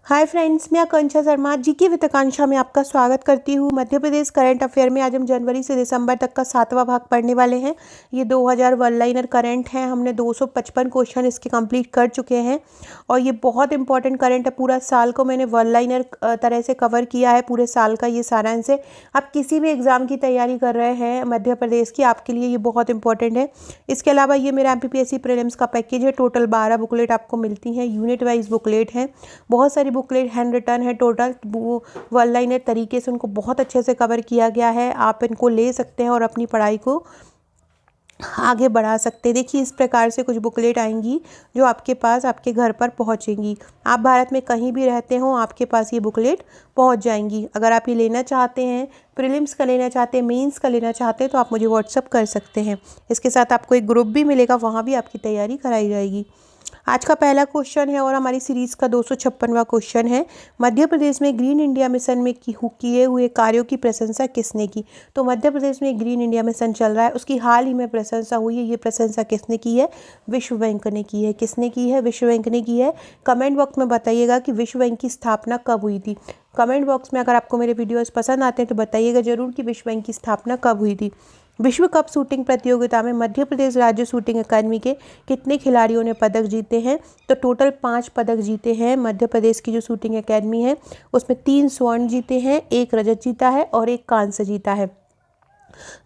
Hi friends, मैं आकांक्षा Sharma GK with आकांक्षा में आपका स्वागत करती हूँ। मध्य प्रदेश करंट अफेयर में आज हम जनवरी से दिसंबर तक का 7वां भाग पढ़ने वाले हैं। ये 2000 वन लाइनर करंट हैं। हमने 255 क्वेश्चन इसके कंप्लीट कर चुके हैं और ये बहुत इंपॉर्टेंट करंट है। पूरा साल को मैंने वन लाइनर तरह से कवर किया है। पूरे साल का ये सारांश है। आप किसी भी एग्ज़ाम की तैयारी कर रहे हैं मध्य प्रदेश की, आपके लिए ये बहुत इंपॉर्टेंट है। इसके अलावा ये मेरा MPPSC प्रीलिम्स का पैकेज है। टोटल 12 बुकलेट आपको मिलती हैं, यूनिट वाइज बुकलेट हैं। बहुत सारी बुकलेट हैंड रिटन है। टोटल वो वन लाइनर तरीके से उनको बहुत अच्छे से कवर किया गया है। आप इनको ले सकते हैं और अपनी पढ़ाई को आगे बढ़ा सकते हैं। देखिए, इस प्रकार से कुछ बुकलेट आएंगी जो आपके पास आपके घर पर पहुंचेंगी। आप भारत में कहीं भी रहते हो, आपके पास ये बुकलेट पहुंच जाएंगी। अगर आप ये लेना चाहते हैं, प्रीलिम्स का लेना चाहते हैं, मेंस का लेना चाहते हैं, तो आप मुझे व्हाट्सअप कर सकते हैं। इसके साथ आपको एक ग्रुप भी मिलेगा, वहाँ भी आपकी तैयारी कराई जाएगी। आज का पहला क्वेश्चन है और हमारी सीरीज का 256वां क्वेश्चन है। मध्य प्रदेश में ग्रीन इंडिया मिशन में किए हुए कार्यों की प्रशंसा किसने की? तो मध्य प्रदेश में ग्रीन इंडिया मिशन चल रहा है, उसकी हाल ही में प्रशंसा हुई है। ये प्रशंसा किसने की है? विश्व बैंक ने की है। किसने की है? विश्व बैंक ने की है। कमेंट बॉक्स में बताइएगा कि विश्व बैंक की स्थापना कब हुई थी। कमेंट बॉक्स में अगर आपको मेरे वीडियोस पसंद आते हैं तो बताइएगा जरूर कि विश्व बैंक की स्थापना कब हुई थी। विश्व कप शूटिंग प्रतियोगिता में मध्य प्रदेश राज्य शूटिंग अकादमी के कितने खिलाड़ियों ने पदक जीते हैं? तो टोटल 5 पदक जीते हैं। मध्य प्रदेश की जो शूटिंग अकादमी है उसमें 3 स्वर्ण जीते हैं, 1 रजत जीता है और 1 कांस्य जीता है।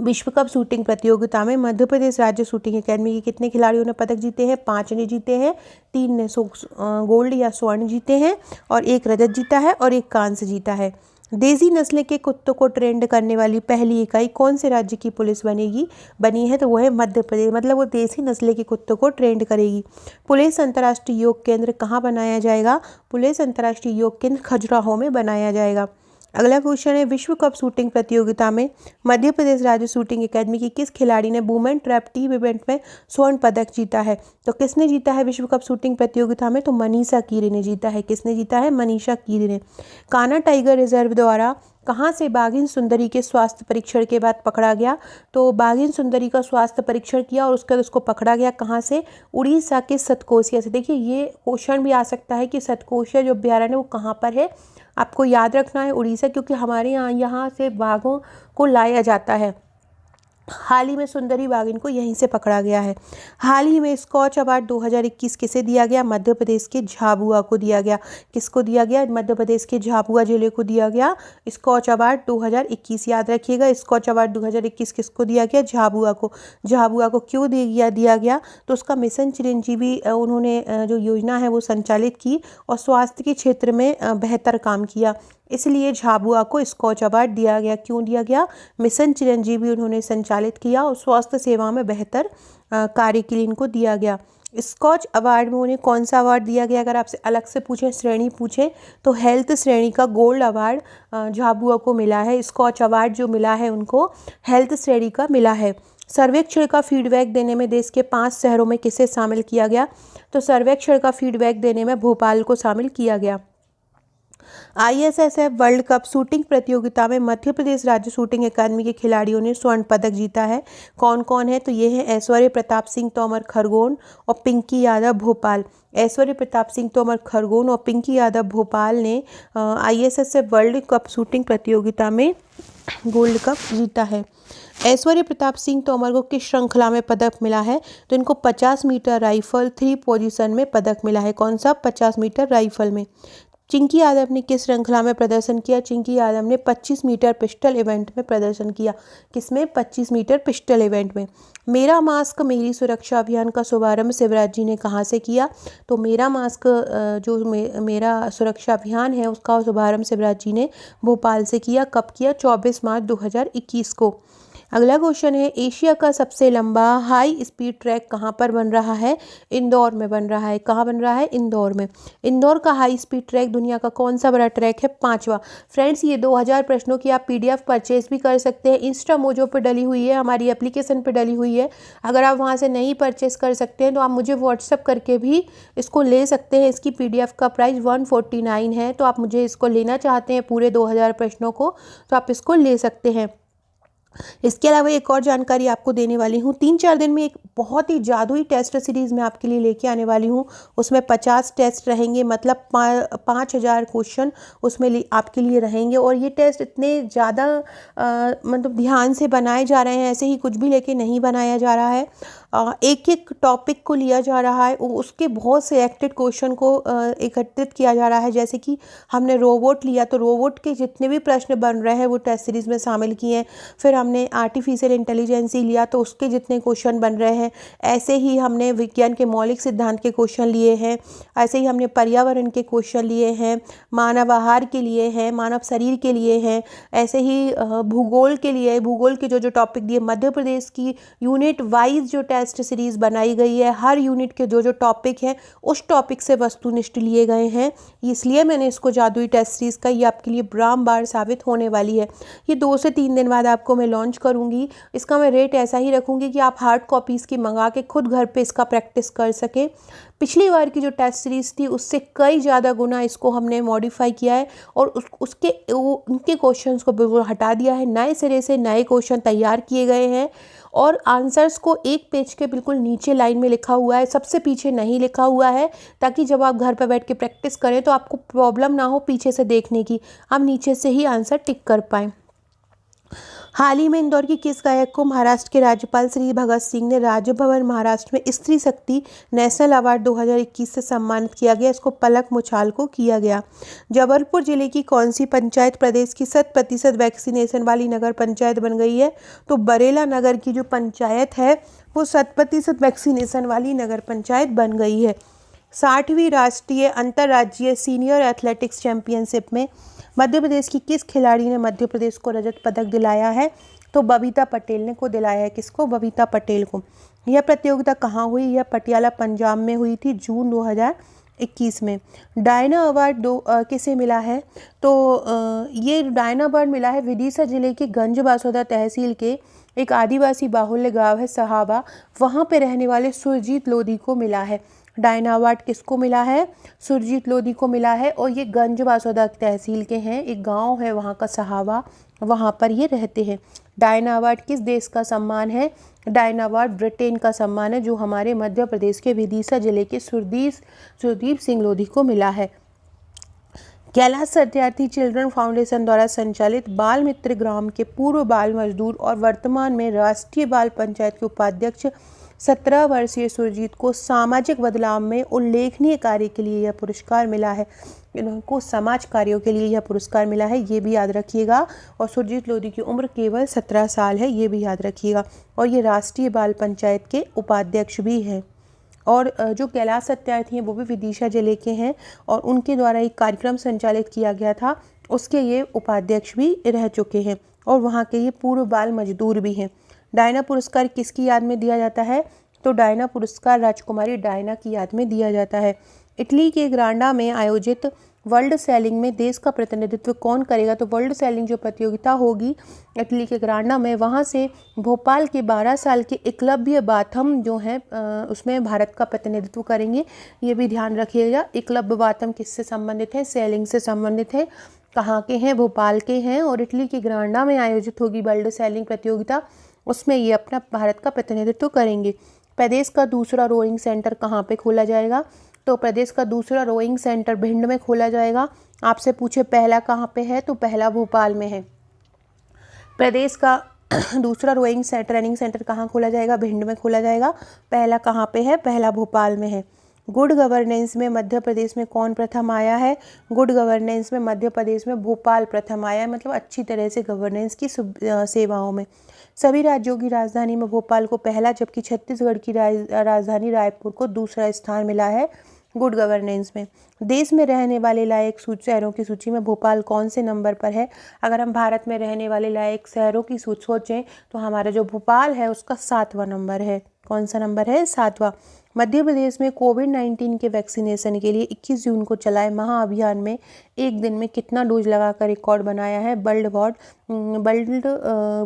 विश्व कप शूटिंग प्रतियोगिता में मध्य प्रदेश राज्य शूटिंग अकादमी के कितने खिलाड़ियों ने पदक जीते हैं? 5 ने जीते हैं, 3 ने गोल्ड या स्वर्ण जीते हैं और 1 रजत जीता है और 1 कांस्य जीता है। देसी नस्ल के कुत्तों को ट्रेंड करने वाली पहली इकाई कौन से राज्य की पुलिस बनी है? तो वो है मध्य प्रदेश। मतलब वो देसी नस्ल के कुत्तों को ट्रेंड करेगी। पुलिस अंतर्राष्ट्रीय योग केंद्र कहाँ बनाया जाएगा? पुलिस अंतर्राष्ट्रीय योग केंद्र खजुराहो में बनाया जाएगा। अगला क्वेश्चन है, विश्व कप शूटिंग प्रतियोगिता में मध्य प्रदेश राज्य शूटिंग अकादमी की किस खिलाड़ी ने वुमेन ट्रैप टीम इवेंट में स्वर्ण पदक जीता है? तो किसने जीता है विश्व कप शूटिंग प्रतियोगिता में? तो मनीषा कीरे ने जीता है। किसने जीता है? मनीषा कीरे ने। कान्हा टाइगर रिजर्व द्वारा कहाँ से बाघिन सुंदरी के स्वास्थ्य परीक्षण के बाद पकड़ा गया? तो बाघिन सुंदरी का स्वास्थ्य परीक्षण किया और उसके बाद उसको पकड़ा गया। कहाँ से? उड़ीसा के सतकोशिया से। देखिए, ये क्वेश्चन भी आ सकता है कि सतकोशिया जो अभ्यारण्य है वो कहाँ पर है। आपको याद रखना है उड़ीसा, क्योंकि हमारे यहाँ से बाघों को लाया जाता है। हाल ही में सुंदरी बाघिन को यहीं से पकड़ा गया है। हाल ही में स्कॉच अवार्ड 2021 किसे दिया गया? मध्य प्रदेश के झाबुआ को दिया गया। किसको दिया गया? मध्य प्रदेश के झाबुआ जिले को दिया गया स्कॉच अवार्ड 2021। याद रखिएगा, स्कॉच अवार्ड 2021 किसको दिया गया? झाबुआ को। झाबुआ को क्यों दिया गया? तो उसका मिशन चिरंजीवी उन्होंने जो योजना है वो संचालित की और स्वास्थ्य के क्षेत्र में बेहतर काम किया, इसलिए झाबुआ को स्कॉच अवार्ड दिया गया। क्यों दिया गया? मिशन चिरंजीवी उन्होंने संचालित किया और स्वास्थ्य सेवा में बेहतर कार्य के लिए इनको दिया गया। स्कॉच अवार्ड में उन्हें कौन सा अवार्ड दिया गया? अगर आपसे अलग से पूछें, श्रेणी पूछें, तो हेल्थ श्रेणी का गोल्ड अवार्ड झाबुआ को मिला है। स्कॉच अवार्ड जो मिला है उनको हेल्थ श्रेणी का मिला है। सर्वेक्षण का फीडबैक देने में देश के 5 शहरों में किसे शामिल किया गया? तो सर्वेक्षण का फीडबैक देने में भोपाल को शामिल किया गया। ISSF वर्ल्ड कप शूटिंग प्रतियोगिता में मध्य प्रदेश राज्य शूटिंग अकादमी के खिलाड़ियों ने स्वर्ण पदक जीता है। कौन कौन है? तो ये है ऐश्वर्य प्रताप सिंह तोमर खरगोन और पिंकी यादव भोपाल। ऐश्वर्य प्रताप सिंह तोमर खरगोन और पिंकी यादव भोपाल ने ISSF वर्ल्ड कप शूटिंग प्रतियोगिता में गोल्ड कप जीता है। ऐश्वर्य प्रताप सिंह तोमर को किस श्रृंखला में पदक मिला है? तो इनको 50 मीटर राइफल 3 पोजीशन में पदक मिला है। कौन सा? 50 मीटर राइफल में। चिंकी यादव ने किस श्रृंखला में प्रदर्शन किया? चिंकी यादव ने 25 मीटर पिस्टल इवेंट में प्रदर्शन किया। किसमें? 25 मीटर पिस्टल इवेंट में। मेरा मास्क मेरी सुरक्षा अभियान का शुभारंभ शिवराज जी ने कहाँ से किया? तो मेरा मास्क मेरा सुरक्षा अभियान है उसका शुभारंभ शिवराज जी ने भोपाल से किया। कब किया? 24 मार्च 2021 को। अगला क्वेश्चन है, एशिया का सबसे लंबा हाई स्पीड ट्रैक कहाँ पर बन रहा है? इंदौर में बन रहा है। कहाँ बन रहा है? इंदौर में। इंदौर का हाई स्पीड ट्रैक दुनिया का कौन सा बड़ा ट्रैक है? 5वां। फ्रेंड्स, ये 2000 प्रश्नों की आप PDF परचेज भी कर सकते हैं। इंस्टा मोजो पर डली हुई है, हमारी एप्लीकेशन पर डली हुई है। अगर आप वहाँ से नहीं परचेस कर सकते हैं तो आप मुझे व्हाट्सअप करके भी इसको ले सकते हैं। इसकी PDF का प्राइस 149 है। तो आप मुझे इसको लेना चाहते हैं पूरे 2000 प्रश्नों को, तो आप इसको ले सकते हैं। इसके अलावा एक और जानकारी आपको देने वाली हूँ, 3-4 दिन में एक बहुत ही जादुई टेस्ट सीरीज़ मैं आपके लिए लेके आने वाली हूँ। उसमें 50 टेस्ट रहेंगे, मतलब 5000 क्वेश्चन उसमें आपके लिए रहेंगे। और ये टेस्ट इतने ज़्यादा मतलब ध्यान से बनाए जा रहे हैं, ऐसे ही कुछ भी लेके नहीं बनाया जा रहा है। एक एक टॉपिक को लिया जा रहा है, उसके बहुत सिलेक्टेड क्वेश्चन को एकत्रित किया जा रहा है। जैसे कि हमने रोबोट लिया तो रोबोट के जितने भी प्रश्न बन रहे हैं वो टेस्ट सीरीज़ में शामिल किए हैं। फिर हमने आर्टिफिशियल इंटेलिजेंस ही लिया तो उसके जितने क्वेश्चन बन रहे हैं। ऐसे ही हमने विज्ञान के मौलिक सिद्धांत के क्वेश्चन लिए हैं। ऐसे ही हमने पर्यावरण के क्वेश्चन लिए हैं, मानव आहार के लिए हैं, मानव शरीर के लिए हैं। ऐसे ही भूगोल के लिए, भूगोल के जो जो टॉपिक दिए, मध्य प्रदेश की यूनिट वाइज जो टेस्ट सीरीज़ बनाई गई है, हर यूनिट के जो जो टॉपिक हैं उस टॉपिक से वस्तुनिष्ठ लिए गए हैं। इसलिए मैंने इसको जादुई टेस्ट सीरीज़ का, ये आपके लिए रामबाण साबित होने वाली है। ये 2 से 3 दिन बाद आपको मैं लॉन्च करूँगी। इसका मैं रेट ऐसा ही रखूँगी कि आप हार्ड कॉपीज़ की मंगा के खुद घर पे इसका प्रैक्टिस कर सकें। पिछली बार की जो टेस्ट सीरीज़ थी उससे कई ज़्यादा गुना इसको हमने मॉडिफाई किया है और उनके क्वेश्चंस को बिल्कुल हटा दिया है। नए सिरे से नए क्वेश्चन तैयार किए गए हैं और आंसर्स को एक पेज के बिल्कुल नीचे लाइन में लिखा हुआ है, सबसे पीछे नहीं लिखा हुआ है, ताकि जब आप घर पर बैठ के प्रैक्टिस करें तो आपको प्रॉब्लम ना हो पीछे से देखने की, आप नीचे से ही आंसर टिक कर पाएँ। हाल ही में इंदौर की किस गायक को महाराष्ट्र के राज्यपाल श्री भगत सिंह ने राजभवन महाराष्ट्र में स्त्री शक्ति नेशनल अवार्ड 2021 से सम्मानित किया गया? इसको पलक मुछाल को किया गया। जबलपुर जिले की कौन सी पंचायत प्रदेश की 100% वैक्सीनेशन वाली नगर पंचायत बन गई है? तो बरेला नगर की जो पंचायत है वो 100% वैक्सीनेशन वाली नगर पंचायत बन गई है। 60वीं राष्ट्रीय अंतर्राज्यीय सीनियर एथलेटिक्स चैंपियनशिप में मध्य प्रदेश की किस खिलाड़ी ने मध्य प्रदेश को रजत पदक दिलाया है? तो बबीता पटेल ने को दिलाया है। किसको? बबीता पटेल को। यह प्रतियोगिता कहाँ हुई? यह पटियाला पंजाब में हुई थी जून 2021 में। डायना अवार्ड किसे मिला है? तो ये डायना अवार्ड मिला है विदिशा जिले के गंजबासौदा तहसील के एक आदिवासी बाहुल्य गांव है सहाबा, वहाँ पे रहने वाले सुरजीत लोधी को मिला है। डायना अवार्ड किसको मिला है? सुरजीत लोधी को मिला है और ये गंजबासौदा तहसील के हैं, एक गांव है वहाँ का सहाबा, वहाँ पर ये रहते हैं। डायना अवार्ड किस देश का सम्मान है? डायना अवार्ड ब्रिटेन का सम्मान है, जो हमारे मध्य प्रदेश के विदिशा जिले के सुरदीप सिंह लोधी को मिला है। कैलाश सत्यार्थी चिल्ड्रन फाउंडेशन द्वारा संचालित बाल मित्र ग्राम के पूर्व बाल मजदूर और वर्तमान में राष्ट्रीय बाल पंचायत के उपाध्यक्ष 17 वर्षीय सुरजीत को सामाजिक बदलाव में उल्लेखनीय कार्य के लिए यह पुरस्कार मिला है। इनको समाज कार्यों के लिए यह पुरस्कार मिला है, ये भी याद रखिएगा। और सुरजीत लोधी की उम्र केवल 17 साल है, ये भी याद रखिएगा। और ये राष्ट्रीय बाल पंचायत के उपाध्यक्ष भी हैं। और जो कैलाश सत्यार्थी हैं वो भी विदिशा जिले के हैं और उनके द्वारा एक कार्यक्रम संचालित किया गया था, उसके ये उपाध्यक्ष भी रह चुके हैं और वहाँ के ये पूर्व बाल मजदूर भी हैं। डायना पुरस्कार किसकी याद में दिया जाता है? तो डायना पुरस्कार राजकुमारी डायना की याद में दिया जाता है। इटली के ग्रांडा में आयोजित वर्ल्ड सेलिंग में देश का प्रतिनिधित्व कौन करेगा? तो वर्ल्ड सेलिंग जो प्रतियोगिता होगी इटली के ग्रांडा में, वहाँ से भोपाल के 12 साल के एकलव्य बाथम जो हैं उसमें भारत का प्रतिनिधित्व करेंगे। ये भी ध्यान रखिएगा। एकलव्य बाथम किससे संबंधित है? सेलिंग से संबंधित है। कहाँ के हैं? भोपाल के हैं और इटली के ग्रांडा में आयोजित होगी वर्ल्ड सेलिंग प्रतियोगिता, उसमें ये अपना भारत का प्रतिनिधित्व करेंगे। प्रदेश का दूसरा रोइंग सेंटर कहाँ पे खोला जाएगा? तो प्रदेश का दूसरा रोइंग सेंटर भिंड में खोला जाएगा। आपसे पूछे पहला कहाँ पे है? तो पहला भोपाल में है। प्रदेश का दूसरा रोइंग ट्रेनिंग सेंटर कहाँ खोला जाएगा? भिंड में खोला जाएगा। पहला कहाँ पे है? पहला भोपाल में है। गुड गवर्नेंस में मध्य प्रदेश में कौन प्रथम आया है? गुड गवर्नेंस में मध्य प्रदेश में भोपाल प्रथम आया है, मतलब अच्छी तरह से गवर्नेंस की सेवाओं में। सभी राज्यों की राजधानी में भोपाल को पहला, जबकि छत्तीसगढ़ की राजधानी रायपुर को दूसरा स्थान मिला है गुड गवर्नेंस में। देश में रहने वाले लायक शहरों की सूची में भोपाल कौन से नंबर पर है? अगर हम भारत में रहने वाले लायक शहरों की सोचें तो हमारा जो भोपाल है उसका 7वां नंबर है। कौन सा नंबर है? 7वां। मध्य प्रदेश में कोविड-19 के वैक्सीनेशन के लिए 21 जून को चलाए महाअभियान में एक दिन में कितना डोज लगाकर रिकॉर्ड बनाया है? वर्ल्ड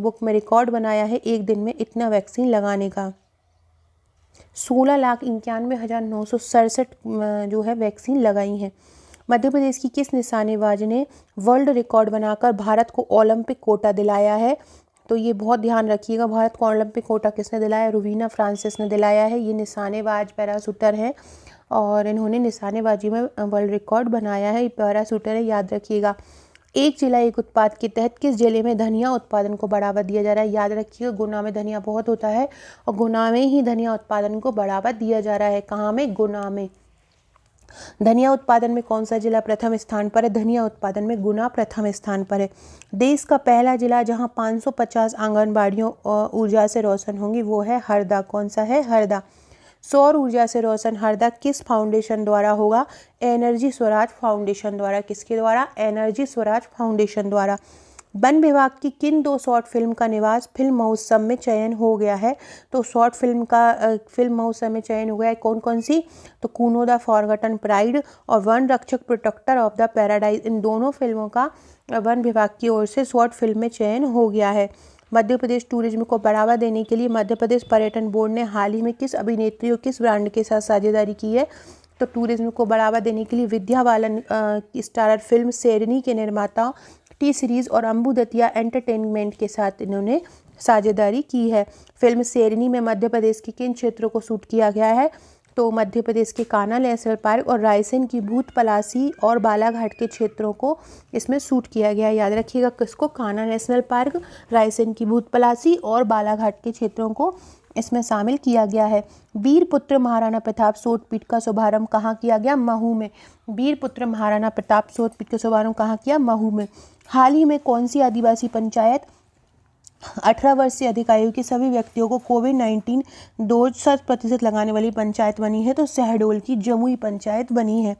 बुक में रिकॉर्ड बनाया है एक दिन में इतना वैक्सीन लगाने का। 16,91,967 जो है वैक्सीन लगाई हैं। मध्य प्रदेश की किस निशानेबाज ने वर्ल्ड रिकॉर्ड बनाकर भारत को ओलंपिक कोटा दिलाया है? तो ये बहुत ध्यान रखिएगा। भारत को ओलंपिक कोटा किसने दिलाया? रुवीना फ्रांसिस ने दिलाया है। ये निशानेबाज पैराशूटर है और इन्होंने निशानेबाजी में वर्ल्ड रिकॉर्ड बनाया है। ये पैराशूटर है, याद रखिएगा। एक जिला एक उत्पाद के तहत किस जिले में धनिया उत्पादन को बढ़ावा दिया जा रहा है? याद रखिएगा, गुना में धनिया बहुत होता है और गुना में ही धनिया उत्पादन को बढ़ावा दिया जा रहा है। कहाँ में? गुना में। धनिया उत्पादन में कौन सा जिला प्रथम स्थान पर है? धनिया उत्पादन में गुना प्रथम स्थान पर है। देश का पहला जिला जहां 550 आंगनबाड़ियों ऊर्जा से रोशन होंगी वो है हरदा। कौन सा है? हरदा। सौर ऊर्जा से रोशन हरदा किस फाउंडेशन द्वारा होगा? एनर्जी स्वराज फाउंडेशन द्वारा। किसके द्वारा? एनर्जी स्वराज फाउंडेशन द्वारा। वन विभाग की किन 2 शॉर्ट फिल्म का निवास फिल्म महोत्सव में चयन हो गया है? तो शॉर्ट फिल्म का फिल्म महोत्सव में चयन हो गया है। कौन कौन सी? तो कूनो द फॉरगॉटन प्राइड और वन रक्षक प्रोटेक्टर ऑफ द पैराडाइज, इन दोनों फिल्मों का वन विभाग की ओर से शॉर्ट फिल्म में चयन हो गया है। मध्य प्रदेश टूरिज्म को बढ़ावा देने के लिए मध्य प्रदेश पर्यटन बोर्ड ने हाल ही में किस अभिनेत्री और किस ब्रांड के साथ साझेदारी की है? तो टूरिज्म को बढ़ावा देने के लिए विद्या बालन स्टारर फिल्म शेरनी के निर्माता टी सीरीज और अंबु दतिया एंटरटेनमेंट के साथ इन्होंने साझेदारी की है। फिल्म शेरनी में मध्य प्रदेश के किन क्षेत्रों को शूट किया गया है? तो मध्य प्रदेश के कान्हा नेशनल पार्क और रायसेन की भूत पलासी और बालाघाट के क्षेत्रों को इसमें शूट किया गया है। याद रखिएगा किसको? कान्हा नेशनल पार्क, रायसेन की भूत पलासी और बालाघाट के क्षेत्रों को इसमें शामिल किया गया है। वीर पुत्र महाराणा प्रताप शोधपीठ का शुभारंभ कहाँ किया गया? महू में। वीर पुत्र महाराणा प्रताप शोधपीठ का शुभारंभ कहाँ किया? महू में। हाल ही में कौन सी आदिवासी पंचायत 18 वर्ष से अधिक आयु के सभी व्यक्तियों को कोविड-19 डोज 100% लगाने वाली पंचायत बनी है? तो शहडोल की जमुई पंचायत बनी है।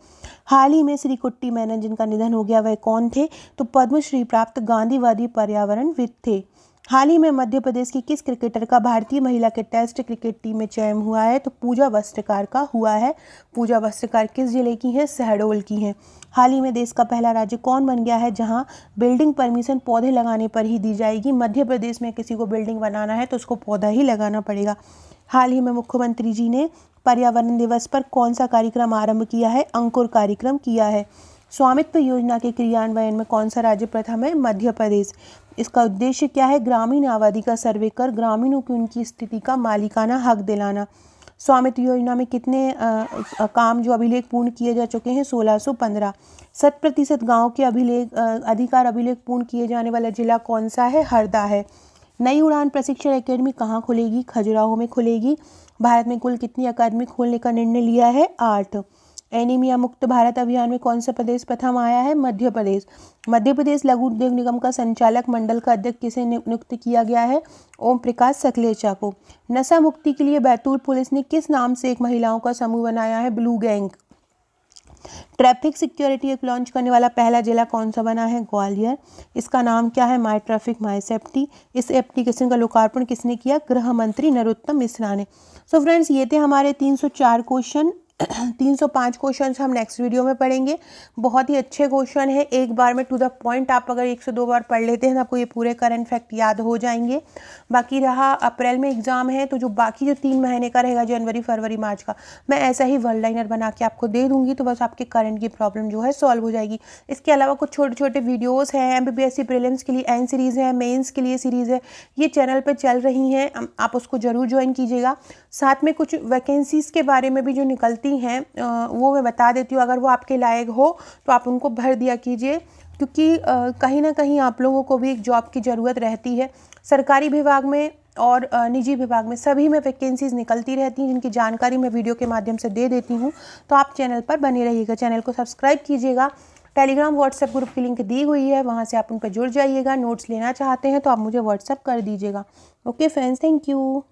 हाल ही में श्री कुट्टी मेनन जिनका निधन हो गया वह कौन थे? तो पद्मश्री प्राप्त गांधीवादी पर्यावरणविद थे। हाल ही में मध्य प्रदेश की किस क्रिकेटर का भारतीय महिला के टेस्ट क्रिकेट टीम में चयन हुआ है? तो पूजा वस्त्रकार का हुआ है। पूजा वस्त्रकार किस जिले की हैं? शहडोल की हैं। हाल ही में देश का पहला राज्य कौन बन गया है जहां बिल्डिंग परमिशन पौधे लगाने पर ही दी जाएगी? मध्य प्रदेश में किसी को बिल्डिंग बनाना है तो उसको पौधा ही लगाना पड़ेगा। हाल ही में मुख्यमंत्री जी ने पर्यावरण दिवस पर कौन सा कार्यक्रम आरंभ किया है? अंकुर कार्यक्रम किया है। स्वामित्व योजना के क्रियान्वयन में कौन सा राज्य प्रथम है? मध्य प्रदेश। इसका उद्देश्य क्या है? ग्रामीण आबादी का सर्वे कर ग्रामीणों की उनकी स्थिति का मालिकाना हक दिलाना। स्वामित्व योजना में कितने काम जो अभिलेख पूर्ण किए जा चुके हैं? 1615। 100% गाँव के अधिकार अभिलेख पूर्ण किए जाने वाला जिला कौन सा है? हरदा है। नई उड़ान प्रशिक्षण एकेडमी कहाँ खुलेगी? खजुराहो में खुलेगी। भारत में कुल कितनी अकादमी खोलने का निर्णय लिया है? 8। एनीमिया मुक्त भारत अभियान में कौन सा प्रदेश प्रथम आया है? मध्य प्रदेश। मध्य प्रदेश लघु उद्योग निगम का संचालक मंडल का अध्यक्ष किसे नियुक्त किया गया है? ओम प्रकाश सकलेचा को। नशा मुक्ति के लिए बैतूल पुलिस ने किस नाम से एक महिलाओं का समूह बनाया है? Blue gang. Traffic security app launch करने वाला पहला जिला कौन सा बना है? ग्वालियर। इसका नाम क्या है? माई ट्रैफिक माई सेफ्टी। इस एप्लीकेशन का लोकार्पण किसने किया? गृह मंत्री नरोत्तम मिश्रा ने। सो फ्रेंड्स, ये थे हमारे 304 क्वेश्चन। 305 क्वेश्चन हम नेक्स्ट वीडियो में पढ़ेंगे। बहुत ही अच्छे क्वेश्चन है, एक बार में टू द पॉइंट आप अगर 1 से 2 बार पढ़ लेते हैं तो आपको ये पूरे करंट फैक्ट याद हो जाएंगे। बाकी रहा अप्रैल में एग्जाम है तो जो बाकी जो 3 महीने का रहेगा, जनवरी फरवरी मार्च का, मैं ऐसा ही वर्ल्ड लाइनर बना के आपको दे दूंगी, तो बस आपके करंट की प्रॉब्लम जो है सॉल्व हो जाएगी। इसके अलावा कुछ छोटे छोटे वीडियोज़ हैं, MPPSC प्रीलिम्स के लिए एन सीरीज़ है, मेन्स के लिए सीरीज़ है, ये चैनल पर चल रही हैं, आप उसको ज़रूर ज्वाइन कीजिएगा। साथ में कुछ वैकेंसीज़ के बारे में भी जो निकलती हैं वो मैं बता देती हूँ, अगर वो आपके लायक हो तो आप उनको भर दिया कीजिए, क्योंकि कहीं ना कहीं आप लोगों को भी एक जॉब की ज़रूरत रहती है। सरकारी विभाग में और निजी विभाग में सभी में वैकेंसीज़ निकलती रहती हैं, जिनकी जानकारी मैं वीडियो के माध्यम से दे देती हूँ। तो आप चैनल पर बने रहिएगा, चैनल को सब्सक्राइब कीजिएगा। टेलीग्राम व्हाट्सएप ग्रुप की लिंक दी हुई है, वहाँ से आप उन पर जुड़ जाइएगा। नोट्स लेना चाहते हैं तो आप मुझे व्हाट्सएप कर दीजिएगा। Okay friends, thank you.